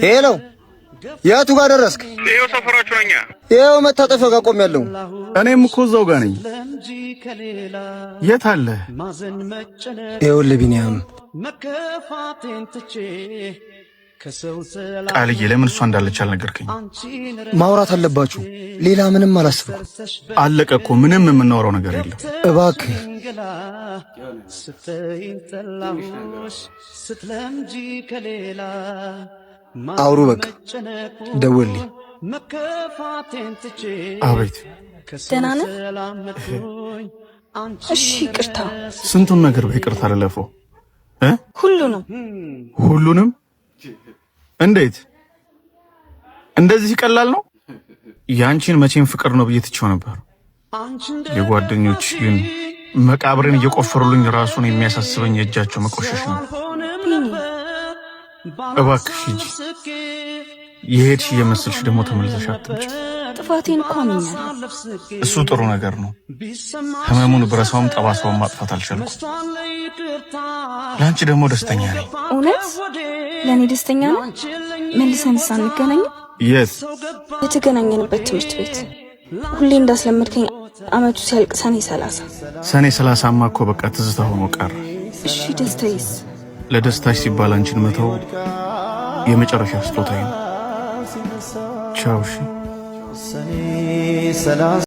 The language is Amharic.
ሄሎ ያቱ ጋር ደረስክ? ይሄው ሰፈራችሁ ነኝ። ይሄው መታጠፊያው ጋር ቆሜያለሁ። እኔም እኮ እዛው ጋር ነኝ። የት አለ? ይኸውልህ ቢኒያም፣ ቃልዬ ለምን እሷ እንዳለች አልነገርከኝ? ማውራት አለባችሁ። ሌላ ምንም አላስብኩም። አለቀ እኮ ምንም የምናወራው ነገር የለም። እባክህ አውሩ። በቃ ደውልልኝ። አቤት። ደህና ነህ? እሺ ይቅርታ። ስንቱን ነገር በይቅርታ ልለፈው? ሁሉንም? እንዴት እንደዚህ ቀላል ነው? ያንቺን መቼም ፍቅር ነው ብዬ ትቼው ነበር። የጓደኞች ግን መቃብሬን እየቆፈሩልኝ ራሱን የሚያሳስበኝ የእጃቸው መቆሸሽ ነው። እባክሽ ሂጂ። የሄድሽ እየመሰልሽ ደግሞ ተመልሰሽ አትምጪ። ጥፋቴን እኮ አምኛለሁ። እሱ ጥሩ ነገር ነው። ህመሙን ብረሳውም ጠባሳውን ማጥፋት አልቻልኩም። ለአንቺ ደግሞ ደስተኛ ነኝ። እውነት? ለእኔ ደስተኛ ነው? መልሰን ሳንገናኝ? የት? የተገናኘንበት ትምህርት ቤት። ሁሌ እንዳስለመድከኝ አመቱ ሲያልቅ ሰኔ 30። ሰኔ 30ማ እኮ በቃ ትዝታ ሆኖ ቀረ። እሺ ደስታዬስ? ለደስታሽ ሲባል አንቺን መተው የመጨረሻ ስጦታዬ ነው። ቻው። እሺ